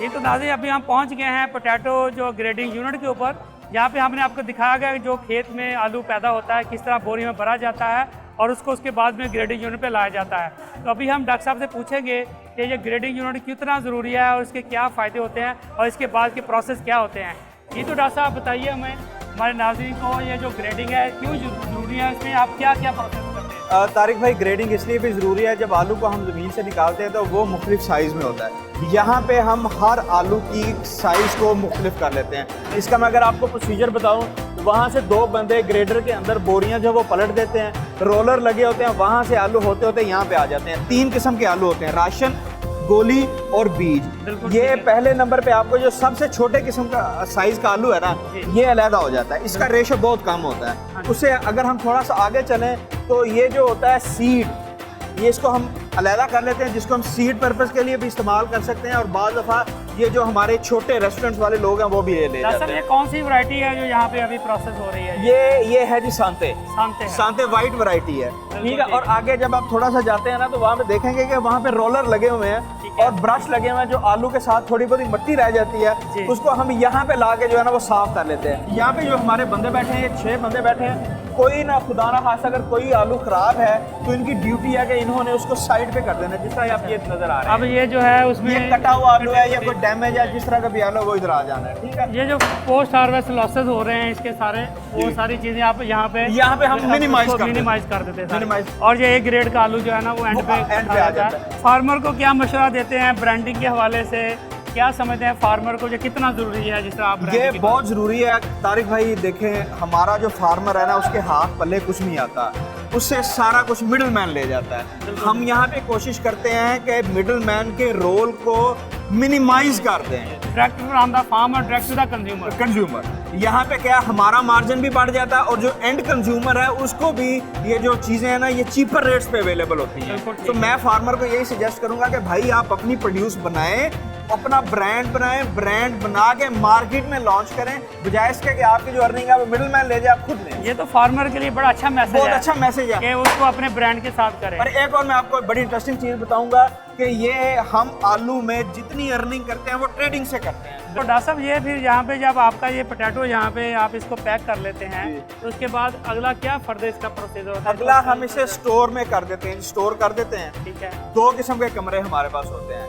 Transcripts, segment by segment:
ये तो दादी अभी हम पहुंच गए हैं पोटैटो जो ग्रेडिंग यूनिट के ऊपर, जहाँ पे हमने आपको दिखाया गया कि जो खेत में आलू पैदा होता है किस तरह बोरी में भरा जाता है और उसको उसके बाद में ग्रेडिंग यूनिट पे लाया जाता है। तो अभी हम डॉक्टर साहब से पूछेंगे कि ये ग्रेडिंग यूनिट कितना ज़रूरी है और इसके क्या फ़ायदे होते हैं और इसके बाद के प्रोसेस क्या होते हैं। ये तो डॉक्टर साहब बताइए हमें, हमारे नाज़रीन को, ये जो ग्रेडिंग है क्यों ज़रूरी है, इसमें आप क्या क्या प्रोसेस करते हैं? तारिक भाई, ग्रेडिंग इसलिए भी ज़रूरी है, जब आलू को हम ज़मीन से निकालते हैं तो वो मुख्तलिफ साइज़ में होता है। यहाँ पे हम हर आलू की साइज़ को मुख्तलिफ कर लेते हैं। इसका मैं अगर आपको प्रोसीजर बताऊँ तो वहाँ से 2 बंदे ग्रेडर के अंदर बोरियाँ जो वो पलट देते हैं, रोलर लगे होते हैं, वहाँ से आलू होते होते यहाँ पे आ जाते हैं। 3 किस्म के आलू होते हैं, राशन, गोली और बीज। ये पहले नंबर पे आपको जो सबसे छोटे किस्म का साइज का आलू है ना, ये अलहदा हो जाता है, इसका रेशो बहुत कम होता है। उससे अगर हम थोड़ा सा आगे चलें तो ये जो होता है सीड, ये इसको हम अलहदा कर लेते हैं, जिसको हम सीड पर्पस के लिए भी इस्तेमाल कर सकते हैं और बाज़ दफ़ा ये जो हमारे छोटे रेस्टोरेंट्स वाले लोग हैं वो भी ये ले जाते हैं। ये कौन सी वैरायटी है जो यहाँ पे अभी प्रोसेस हो रही है? ये है जी सांते। सांते वाइट वैरायटी है, ठीक है। और आगे जब आप थोड़ा सा जाते हैं ना तो वहाँ पे देखेंगे कि वहाँ पे रोलर लगे हुए हैं और ब्रश लगे हुए हैं, जो आलू के साथ थोड़ी बहुत मिट्टी रह जाती है उसको हम यहाँ पे ला के जो है ना वो साफ कर लेते हैं। यहाँ पे जो हमारे बंदे बैठे हैं, 6 बंदे बैठे हैं, कोई ना खुदा ना खासा अगर कोई आलू खराब है तो इनकी ड्यूटी है कि इन्होंने उसको साइड पे कर देना, जिस तरह आप ये नजर आ रहे हैं। अब ये जो है उसमें ये कटा हुआ आलू है या कोई डैमेज है, जिस तरह का भी आलू वो इधर आ जाना है, ठीक है। ये जो पोस्ट हार्वेस्ट लॉसेस हो रहे हैं इसके सारे, वो सारी चीजें आप यहाँ पे हम मिनिमाइज कर देते हैं। और ये एक ग्रेड का आलू जो है ना वो एंड पे आ जाता है। फार्मर को क्या मशवरा देते हैं ब्रांडिंग के हवाले से, क्या समझते हैं फार्मर को ये कितना ज़रूरी है? जिस तरह आप ये बहुत ज़रूरी है तारिक भाई। देखें, हमारा जो फार्मर है ना उसके हाथ पल्ले कुछ नहीं आता, उससे सारा कुछ मिडिल मैन ले जाता है। हम यहाँ पे कोशिश करते हैं कि मिडिल मैन के रोल को मिनिमाइज कर दें, direct from the farmer direct to the consumer. यहाँ पे क्या हमारा मार्जिन भी बढ़ जाता है और जो एंड कंज्यूमर है उसको भी ये जो चीज़ें हैं ना ये चीपर रेट्स पे अवेलेबल होती हैं। तो मैं फार्मर को यही सजेस्ट करूँगा कि भाई आप अपनी प्रोड्यूस बनाएं, अपना ब्रांड बनाएं, ब्रांड बना के मार्केट में लॉन्च करें, बजाय इसके कि आपकी जो अर्निंग है वो मिडिल मैन ले जाए, आप खुद लें। ये तो फार्मर के लिए बड़ा अच्छा मैसेज है, बहुत अच्छा मैसेज है कि उसको अपने ब्रांड के साथ करें। और एक और मैं आपको बड़ी इंटरेस्टिंग चीज़ बताऊंगा कि ये हम आलू में जितनी अर्निंग करते हैं वो ट्रेडिंग से करते हैं। तो डॉक्टर साहब, ये फिर यहाँ पे जब आपका ये पोटैटो यहाँ पे आप इसको पैक कर लेते हैं तो उसके बाद अगला क्या फर्दर इसका प्रोसीजर होता है? अगला हम इसे स्टोर में कर देते हैं, स्टोर कर देते हैं। ठीक है। 2 किस्म के कमरे हमारे पास होते हैं,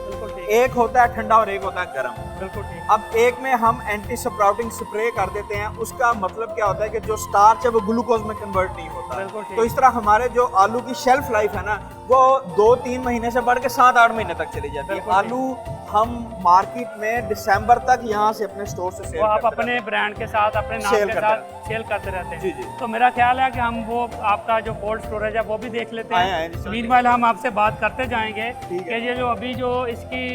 एक होता है ठंडा और एक होता है गर्म। बिल्कुल ठीक। अब एक में हम एंटी स्प्राउटिंग स्प्रे कर देते हैं, उसका मतलब क्या होता है कि जो स्टार्च है वो ग्लूकोज में कन्वर्ट नहीं होता। तो इस तरह हमारे जो आलू की शेल्फ लाइफ है ना वो 2-3 महीने से बढ़ के 7-8 महीने तक चली जाती है। आलू हम मार्केट में दिसंबर तक यहाँ से अपने स्टोर से सेल आप अपने ब्रांड के साथ, अपने नाम के साथ सेल करते रहते हैं। जी जी। तो मेरा ख्याल है कि हम वो आपका जो कोल्ड स्टोरेज है वो भी देख लेते हैं। मीनवाइल हम आपसे बात करते जाएंगे कि ये जो अभी जो इसकी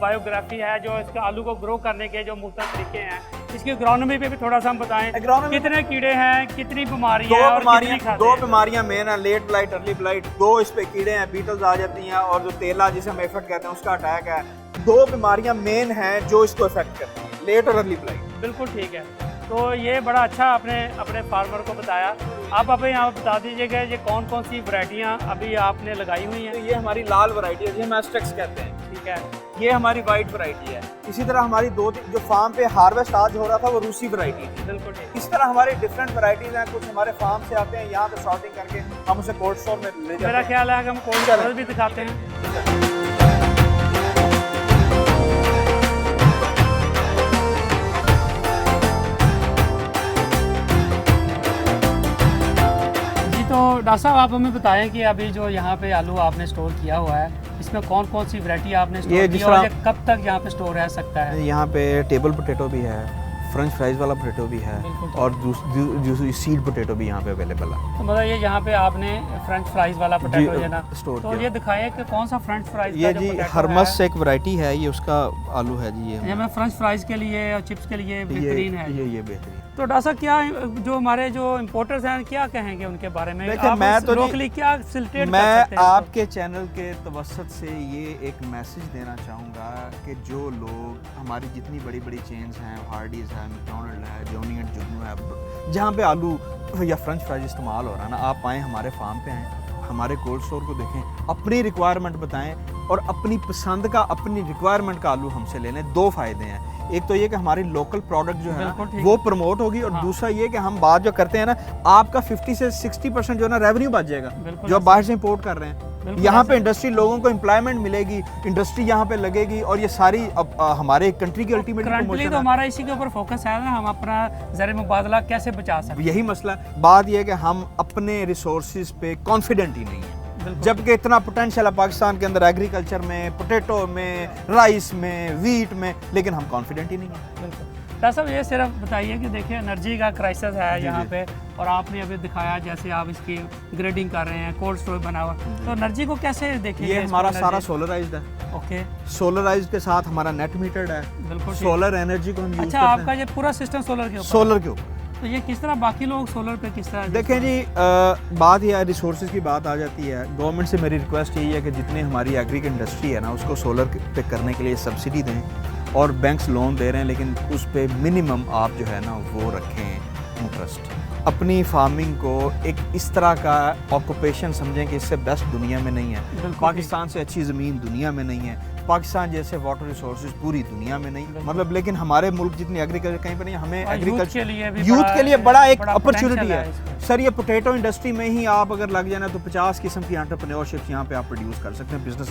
बायोग्राफी है, जो इसके आलू को ग्रो करने के जो मुख्तलिफ तरीके हैं, इसकी एग्रोनॉमी पे भी थोड़ा सा हम बताएं। कितने कीड़े हैं, कितनी बीमारियां हैं? 2 बीमारियां मेन है, लेट ब्लाइट, अर्ली ब्लाइट। 2 इस पे कीड़े हैं, बीटल्स आ जाती हैं, और जो तेला जिसे हम एफेक्ट कहते हैं उसका अटैक है। 2 बीमारियां मेन हैं जो इसको इफेक्ट करती हैं, लेट और अर्ली ब्लाइट। बिल्कुल ठीक है। तो ये बड़ा अच्छा आपने अपने फार्मर को बताया। आप अभी यहाँ बता दीजिएगा ये कौन कौन सी वैरायटियाँ अभी आपने लगाई हुई हैं? तो ये हमारी लाल वैरायटी है, जिसे हम एस्टेक्स कहते हैं, ठीक है। ये हमारी वाइट वैरायटी है। इसी तरह हमारी 2-3 जो फार्म पे हार्वेस्ट आज हो रहा था वो रूसी वैरायटी थी। बिल्कुल ठीक। इस तरह हमारी डिफरेंट वैरायटीज हैं, कुछ हमारे फार्म से आते हैं, यहाँ पे सॉर्टिंग करके हम उसे कोल्ड स्टोर में ले जाते हैं। मेरा ख्याल है कि हम कोल्ड स्टोरेज भी दिखाते हैं। तो डॉक्टर साहब, आप हमें बताएं कि अभी जो यहाँ पे आलू आपने स्टोर किया हुआ है, इसमें कौन कौन सी वैरायटी आपने स्टोर की और ये कब तक यहाँ पे स्टोर रह सकता है? यहाँ पे टेबल पोटैटो भी है, फ्रेंच फ्राइज वाला पोटैटो भी है, और दूसरी सीड पोटैटो भी यहाँ पे अवेलेबल है। तो मतलब ये यहाँ पे आपने फ्रेंच फ्राइज वाला पोटैटो है ना स्टोर तो ये दिखाएं कि कौन सा फ्रेंच फ्राइज ये जी हरमस एक वैरायटी है, ये उसका आलू है जी। ये मैं फ्रेंच फ्राइज के लिए और चिप्स के लिए बेहतरीन है ये बेहतरीन। तो डॉक्टर साहब, क्या जो हमारे जो इम्पोर्टर्स हैं क्या कहेंगे उनके बारे में? देखिए, मैं तो लोकली क्या फैसिलिटेट कर मैं सकते हैं? आपके चैनल के तवस्सुत से ये एक मैसेज देना चाहूँगा कि जो लोग हमारी जितनी बड़ी बड़ी चेन्स हैं, हार्डीज़ है, मैकडॉनल्ड है, जॉनी एंड जुगनू है, जहाँ पे आलू या फ्रेंच फ्राइज इस्तेमाल हो रहा है ना, आप आएँ हमारे फार्म पे आएँ, हमारे कोल्ड स्टोर को देखें, अपनी रिक्वायरमेंट बताएं और अपनी पसंद का, अपनी रिक्वायरमेंट का आलू हमसे ले लें। दो फायदे हैं, एक तो ये कि हमारी लोकल प्रोडक्ट जो है ना वो प्रमोट होगी, और दूसरा ये कि हम बात जो करते हैं ना, आपका 50 से 60% जो है ना रेवेन्यू बच जाएगा जो आप बाहर से इंपोर्ट कर रहे हैं। यहाँ पे इंडस्ट्री, लोगों को एम्प्लॉयमेंट मिलेगी, इंडस्ट्री यहाँ पे लगेगी, और ये सारी अब हमारे कंट्री की अल्टीमेट करंटली तो हमारा इसी के ऊपर फोकस है ना, हम अपना ज़र मुबादला कैसे बचा सकते हैं। यही मसला है। बात यह है कि हम अपने रिसोर्सेज पे कॉन्फिडेंट ही नहीं है, जबकि इतना पोटेंशियल है पाकिस्तान के अंदर एग्रीकल्चर में, पोटैटो में, राइस में, वीट में, लेकिन हम कॉन्फिडेंट ही नहीं है। बिल्कुल। डॉक्टर साहब ये सिर्फ बताइए कि देखिए एनर्जी का क्राइसिस है यहाँ पे, और आपने अभी दिखाया जैसे आप इसकी ग्रेडिंग कर रहे हैं, कोल्ड स्टोर बना हुआ, तो एनर्जी को कैसे देखेंगे? ये हमारा सारा सोलराइज्ड है। ओके, सोलराइज्ड के साथ हमारा नेट मीटर्ड है। बिल्कुल, सोलर एनर्जी को हम यूज करते हैं। अच्छा, आपका ये पूरा सिस्टम सोलर के ऊपर? सोलर के ऊपर। तो ये किस तरह बाकी लोग सोलर पे किस तरह? देखें जी, बात यह रिसोर्सेज की बात आ जाती है। गवर्नमेंट से मेरी रिक्वेस्ट यही है कि जितने हमारी एग्री इंडस्ट्री है ना, उसको सोलर पे करने के लिए सब्सिडी दें, और बैंक्स लोन दे रहे हैं, लेकिन उस पे मिनिमम आप जो है ना वो रखें इंटरेस्ट। अपनी फार्मिंग को एक इस तरह का ऑक्यूपेशन समझें कि इससे बेस्ट दुनिया में नहीं है, पाकिस्तान से अच्छी ज़मीन दुनिया में नहीं है, पाकिस्तान जैसे वाटर रिसोर्सेज पूरी दुनिया में नहीं, मतलब लेकिन हमारे मुल्क जितनी एग्रीकल्चर कहीं पर नहीं। हमें एग्रीकल्चर यूथ के लिए बड़ा एक अपॉर्चुनिटी है सर। ये पोटैटो इंडस्ट्री में ही आप अगर लग जाए ना, तो 50 किस्म की एंटरप्रेन्योरशिप यहाँ पे आप प्रोड्यूस कर सकते हैं, बिजनेस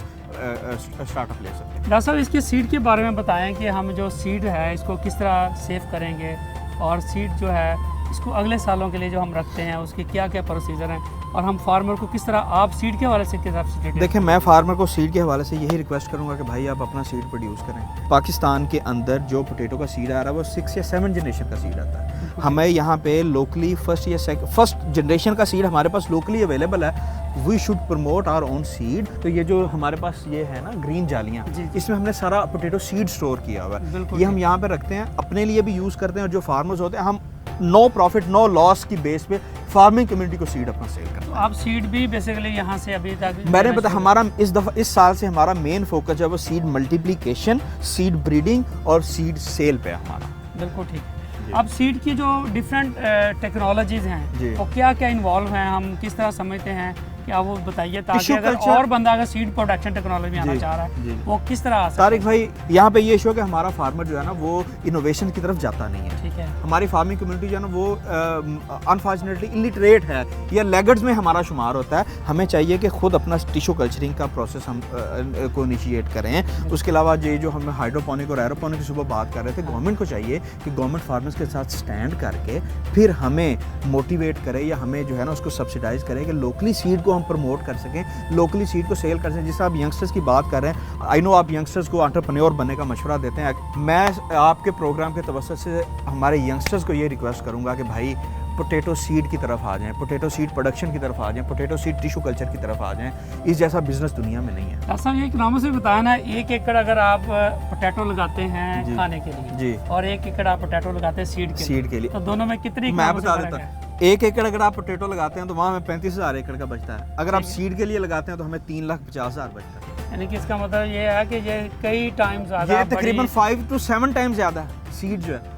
स्टार्टअप ले सकते हैं। डॉक्टर साहब इसके सीड के बारे में बताएं कि हम जो सीड है इसको किस तरह सेव करेंगे, और सीड जो है इसको अगले सालों के लिए जो हम रखते हैं उसके क्या क्या प्रोसीजर हैं, और हम फार्मर को किस तरह, आप सीड के हवाले से किस तरह? देखिए, मैं फार्मर को सीड के हवाले से यही रिक्वेस्ट करूंगा कि भाई आप अपना सीड प्रोड्यूस करें। पाकिस्तान के अंदर जो पोटैटो का सीड आ रहा है वो 6 या 7 जनरेशन का सीड आता है। हमें यहाँ पे लोकली फर्स्ट जनरेशन का सीड हमारे पास लोकली अवेलेबल है। We should promote our own seed. तो ये जो हमारे पास ये है ना ग्रीन जालियाँ, इसमें हमने सारा पोटैटो सीड स्टोर किया हुआ है। ये हम यहाँ पे रखते हैं, अपने लिए भी यूज़ करते हैं, और जो फार्मर्स होते हैं, हम नो प्रॉफिट नो लॉस की बेस पे फार्मिंग कम्युनिटी को सीड अपना सेल करते हैं। तो आप सीड भी बेसिकली यहाँ से अभी तक मैंने बताया, हमारा इस साल से हमारा मेन फोकस जो है वो सीड मल्टीप्लिकेशन, सीड ब्रीडिंग और सीड सेल पे है हमारा। बिल्कुल ठीक है। अब सीड की जो डिफरेंट टेक्नोलॉजीज हैं वो क्या क्या इन्वॉल्व हैं, हम किस तरह समझते हैं, क्या वो बताइए, ताकि अगर और बंदा अगर सीड प्रोडक्शन टेक्नोलॉजी में आना चाह रहा है वो किस तरह आ सकता है? तारिक भाई, यहाँ पे ये शो कि हमारा फार्मर जो है ना वो इनोवेशन की तरफ जाता नहीं है। ठीक है। हमारी फार्मिंग कम्युनिटी जो है ना वो अनफॉर्चुनेटली इलिटरेट है या लैगर्ड्स में हमारा शुमार होता है। हमें चाहिए कि खुद अपना टिश्यू कल्चरिंग का प्रोसेस हम को इनिशिएट करें। उसके अलावा ये जो हम हाइड्रोपोनिक और एरोपोनिक की सुबह बात कर रहे थे, गवर्नमेंट को चाहिए कि गवर्नमेंट फार्मर्स के साथ स्टैंड करके फिर हमें मोटिवेट करे या हमें जो है ना उसको सब्सिडाइज करे कि लोकली सीड को हम प्रमोट कर सकें, लोकली सीड को सेल कर सकें। जिस आप यंगस्टर्स की बात कर रहे हैं, आई नो आप यंगस्टर्स को एंटरप्रेन्योर बनने का मशवरा देते हैं। मैं आपके प्रोग्राम के तवज्जुह से हमारे यंगस्टर्स को ये रिक्वेस्ट करूंगा कि भाई पोटैटो सीड की तरफ आ जाएं, पोटैटो सीड प्रोडक्शन की तरफ आ जाएं, पोटैटो सीड टिश्यू कल्चर की तरफ आ जाएं। इस जैसा बिजनेस दुनिया में नहीं है। डॉक्टर साहब, एक नामों से बताया ना, 1 एकड़ अगर आप पोटैटो लगाते हैं खाने के लिए जी, और 1 एकड़ आप पोटैटो लगाते हैं सीड के लिए, तो दोनों में कितनी? मैं बता देता हूँ। 1 एकड़ अगर आप पोटैटो लगाते हैं तो वहाँ हमें 35,000 एकड़ का बचता है। अगर आप सीड के लिए लगाते हैं तो हमें 3,50,000 बचता है। यानी कि इसका मतलब ये है कि ये कई टाइम ज़्यादा, ये तकरीबन 5 to 7 टाइम ज़्यादा है सीड जो है।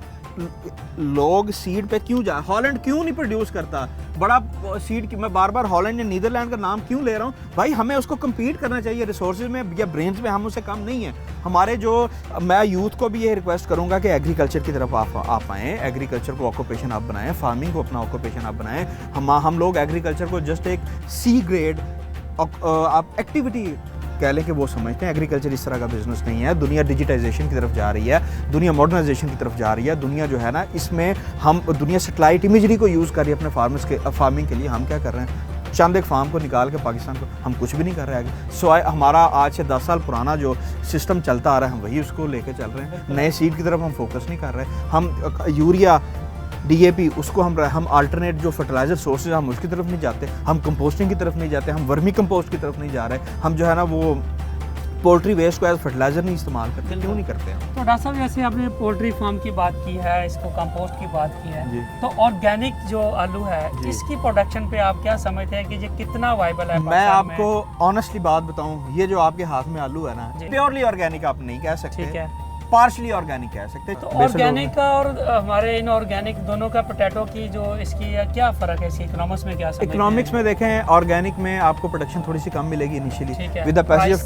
लोग सीड पे क्यों जा, हॉलैंड क्यों नहीं प्रोड्यूस करता बड़ा सीड की? मैं बार बार हॉलैंड या नीदरलैंड का नाम क्यों ले रहा हूँ भाई? हमें उसको कम्पीट करना चाहिए रिसोर्सेज में या ब्रेन्स में, हम उससे कम नहीं है। हमारे जो, मैं यूथ को भी ये रिक्वेस्ट करूँगा कि एग्रीकल्चर की तरफ आप आएँ, एग्रीकल्चर को ऑक्यूपेशन आप बनाएं, फार्मिंग को अपना ऑक्यूपेशन आप बनाएं। हम लोग एग्रीकल्चर को जस्ट एक सी ग्रेड आप एक्टिविटी कह लें कि वो समझते हैं। एग्रीकल्चर इस तरह का बिजनेस नहीं है। दुनिया डिजिटाइजेशन की तरफ जा रही है, दुनिया मॉडर्नाइजेशन की तरफ जा रही है। दुनिया जो है ना, इसमें हम दुनिया सैटेलाइट इमेजरी को यूज़ कर रही है अपने फार्मर्स के फार्मिंग के लिए। हम क्या कर रहे हैं? चंद एक फार्म को निकाल के पाकिस्तान को हम कुछ भी नहीं कर रहे हैं। सो हमारा आज से 10 साल पुराना जो सिस्टम चलता आ रहा है हम वही उसको लेके चल रहे हैं। नए सीड की तरफ हम फोकस नहीं कर रहे। हम यूरिया, DAP उसको हम अल्टरनेट जो फर्टिलाइजर सोर्सेज हम उसकी तरफ नहीं जाते, हम कंपोस्टिंग की तरफ नहीं जाते, हम वर्मी कंपोस्ट की तरफ नहीं जा रहे। हम जो है ना वो पोल्ट्री वेस्ट को एज फर्टिलाइजर नहीं इस्तेमाल करते। क्यों नहीं करते हैं? तो डॉक्टर साहब, जैसे आपने पोल्ट्री फार्म की बात की है, इसको कंपोस्ट की बात की है, तो ऑर्गेनिक जो आलू है इसकी प्रोडक्शन पे आप क्या समझते हैं कि ये कितना वाइबल है? मैं आपको ऑनेस्टली बात बताऊं, ये जो आपके हाथ में आलू है ना, प्योरली ऑर्गेनिक आप नहीं कह सकते। ठीक है। पार्शली ऑर्गेनिक कह सकते हैं। तो ऑर्गेनिक का और हमारे इनऑर्गेनिक दोनों का पोटैटो की जो इसकी क्या फ़र्क है, इसकी इकोनॉमिक्स में क्या समझते हैं? इकोनॉमिक्स में देखें, ऑर्गेनिक में आपको प्रोडक्शन थोड़ी सी कम मिलेगी इनिशियली, ठीक है, विद द पैसेज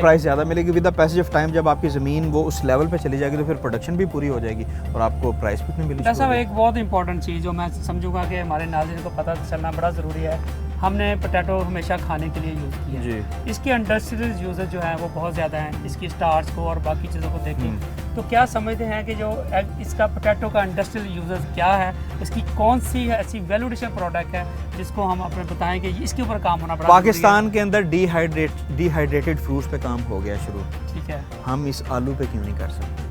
प्राइस ज़्यादा मिलेगी। With the passage of time जब आपकी ज़मीन वो उस लेवल पे चली जाएगी तो फिर प्रोडक्शन भी पूरी हो जाएगी और आपको प्राइस भी उतनी मिलेगी। ऐसा एक बहुत इंपॉर्टेंट चीज़ जो मैं समझूंगा कि हमारे नाज़रीन को पता चलना बड़ा ज़रूरी है, हमने पोटैटो हमेशा खाने के लिए यूज़ किया जी। इसके इंडस्ट्रियल यूजेज जो है वो बहुत ज़्यादा हैं, इसकी स्टार्च को और बाकी चीज़ों को देखें तो क्या समझते हैं कि जो इसका पोटैटो का इंडस्ट्रियल यूजेज क्या है, इसकी कौन सी ऐसी वैल्यू एडिशन प्रोडक्ट है जिसको हम अपने बताएं कि इसके ऊपर काम होना बड़ा पाकिस्तान के अंदर डिहाइड्रेटेड फ्रूट्स पे काम हो गया शुरू, ठीक है, हम इस आलू पे क्यों नहीं कर सकते?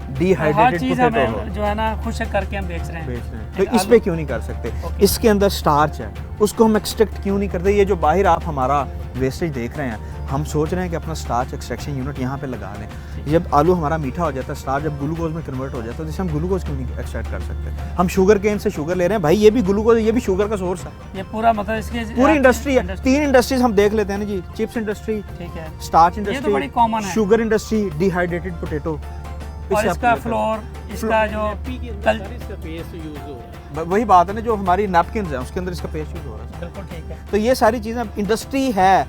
हर डिहाइड्रेटेड चीज़ पोटैटो हमें जो है ना खुश करके हम बेच रहे हैं, तो इस पे क्यों नहीं कर सकते? इसके अंदर स्टार्च है, उसको हम एक्सट्रैक्ट क्यों नहीं करते? ये जो बाहर आप हमारा वेस्टेज देख रहे हैं, हम सोच रहे हैं कि अपना स्टार्च एक्सट्रैक्शन यूनिट यहाँ पे लगा लें। जब आलू हमारा मीठा हो जाता है, स्टार्च जब ग्लूकोज में कन्वर्ट हो जाता है, तो जैसे हम ग्लूकोज क्यों नहीं एक्सट्रैक्ट कर सकते? हम शुगर केन से शुगर ले रहे हैं, भाई ये भी ग्लूकोज, ये भी शुगर का सोर्स है। ये पूरा मतलब इसके पूरी इंडस्ट्री है, 3 इंडस्ट्रीज हम देख लेते हैं ना जी, चिप्स इंडस्ट्री, ठीक है, स्टार्च ये तो इंडस्ट्री, बड़ी कॉमन है। शुगर इंडस्ट्री, डिहाइड्रेटेड पोटैटो, और इसका फ्लोर, इसका जो वही बात है ना, जो हमारी नैपकिन है उसके अंदर इसका पेस्ट यूज हो रहा है। बिल्कुल ठीक है। तो ये सारी चीज़ें इंडस्ट्री है।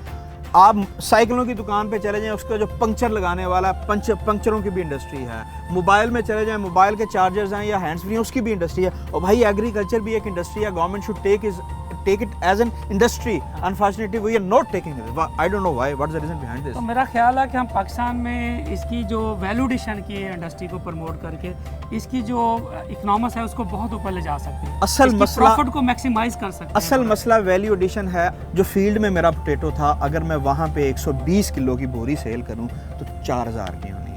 आप साइकिलों की दुकान पे चले जाएं, उसका जो पंक्चर लगाने वाला पंक्चरों की भी इंडस्ट्री है। मोबाइल में चले जाएं, मोबाइल के चार्जर्स हैं या हैंड्स फ्री हैं, उसकी भी इंडस्ट्री है। और भाई एग्रीकल्चर भी एक इंडस्ट्री है, government should take it as an industry. Unfortunately we are not taking it, I don't know why, what is the reason behind this. तो मेरा ख्याल है कि हम पाकिस्तान में इसकी जो वैल्यू एडिशन की इंडस्ट्री को प्रमोट करके इसकी जो इकोनॉमिक्स है उसको बहुत ऊपर ले जा सकते हैं, असल इसकी मसला प्रॉफिट को मैक्सिमाइज कर सकते हैं। असल मसला वैल्यू एडिशन है। जो फील्ड में मेरा पोटैटो था, अगर मैं वहाँ पे 120 किलो की बोरी सेल करूँ तो 4000 की होनी है।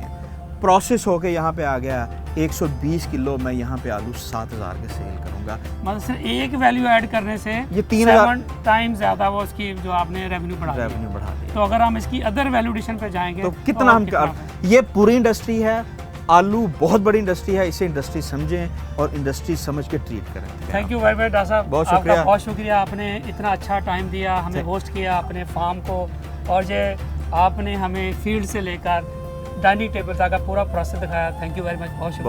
प्रोसेस होके यहाँ पे आ गया 120 किलो, मैं यहाँ पे आलू 7000 के सेल करूँगा। मतलब सिर्फ एक वैल्यू ऐड करने से ये 3000 टाइम ज़्यादा वो उसकी जो आपने रेवेन्यू बढ़ा दी। तो अगर हम इसकी अदर वैल्यू एडिशन पे जाएंगे तो कितना हम ये पूरी इंडस्ट्री है। आलू बहुत बड़ी इंडस्ट्री है, इसे इंडस्ट्री समझें और इंडस्ट्री समझ के ट्रीट करें। Thank you very much doctor साहब, बहुत आपका शुक्रिया। बहुत शुक्रिया, आपने इतना अच्छा टाइम दिया, हमें होस्ट किया अपने फार्म को, और ये आपने हमें फील्ड से लेकर डाइनिंग टेबल तक का पूरा प्रोसेस दिखाया। थैंक यू वेरी मच, बहुत शुक्रिया।